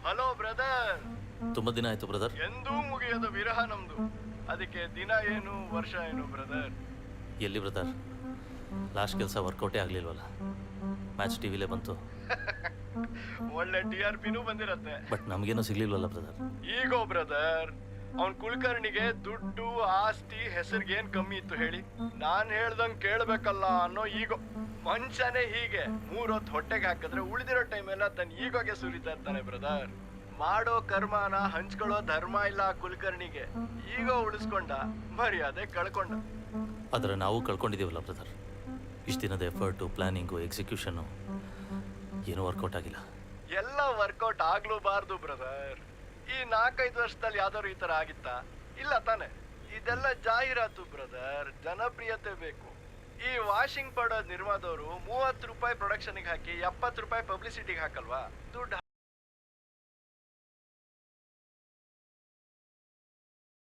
Hello brother. ತುಂಬಾ ದಿನ ಆಯ್ತು ಬ್ರದರ್. ಎಂದೂ ಮುಗಿಯದ ವಿರಹ ನಮ್ದು. ಅದಕ್ಕೆ ದಿನ ಏನು ವರ್ಷ ಏನು ಬ್ರದರ್. ಎಲ್ಲಿ ಬ್ರದರ್, ಲಾಸ್ಟ್ ಕೆಲಸ ವರ್ಕೌಟೇ ಆಗ್ಲಿಲ್ವಲ್ಲ. ಮ್ಯಾಚ್ ಟಿವಿಲೇ ಬಂತು, ಒಳ್ಳೆ TRPನೂ ಬಂದಿರತ್ತೆ. ಬಟ್ ನಮಗೇನೂ ಸಿಗ್ಲಿಲ್ವಲ್ಲ ಬ್ರದರ್. ಈಗೋ ಬ್ರದರ್, ಅವನ್ ಕುಲಕರ್ಣಿಗೆ ದುಡ್ಡು ಆಸ್ತಿ ಹೆಸರಿಗೇನ್ ಕಮ್ಮಿ ಇತ್ತು ಹೇಳಿ. ನಾನ್ ಹೇಳ್ದಂಗ್ ಕೇಳ್ಬೇಕಲ್ಲ ಅನ್ನೋ ಈಗೋ. ಮನುಷ್ಯನೇ ಹೀಗೆ, 3 ಹೊತ್ತು ಹೊಟ್ಟೆಗೆ ಹಾಕಿದ್ರೆ ಉಳಿದಿರೋ ಟೈಮ್ ಎಲ್ಲ ತನ್ನ ಈಗೋಗೆ ಸುರಿತಾ ಇರ್ತಾನೆ ಬ್ರದರ್. ಮಾಡೋ ಕರ್ಮನ ಹಂಚ್ಕೊಳ್ಳೋ ಧರ್ಮ ಇಲ್ಲ ಆ ಕುಲಕರ್ಣಿಗೆ. ಈಗೋ ಉಳಿಸ್ಕೊಂಡ, ಮರ್ಯಾದೆ ಕಳ್ಕೊಂಡ. ಆದರೆ ನಾವು ಕಳ್ಕೊಂಡಿದ್ದೀವಲ್ಲ ಬ್ರದರ್. ಇಷ್ಟು ದಿನದ ಎಫರ್ಟು, ಪ್ಲಾನಿಂಗು, ಎಕ್ಸಿಕ್ಯೂಷನ್ನು ಏನೂ ವರ್ಕೌಟ್ ಆಗಿಲ್ಲ. ಎಲ್ಲ ವರ್ಕೌಟ್ ಆಗ್ಲೂಬಾರ್ದು ಬ್ರದರ್. ಈ 4-5 ವರ್ಷದಲ್ಲಿ ಯಾವ್ದಾದ್ರು ಈ ತರ ಆಗಿತ್ತಾ? ಇಲ್ಲ ತಾನೆ. ಇದೆಲ್ಲ ಜಾಹೀರಾತು ಬ್ರದರ್, ಜನಪ್ರಿಯತೆ ಬೇಕು. ಈ ವಾಷಿಂಗ್ ಪೌಡರ್ ನಿರ್ಮಾದವರು 30 ರೂಪಾಯಿ ಪ್ರೊಡಕ್ಷನ್ಗೆ ಹಾಕಿ 70 ರೂಪಾಯಿ ಪಬ್ಲಿಸಿಟಿಗೆ ಹಾಕಲ್ವಾ? ದುಡ್ಡು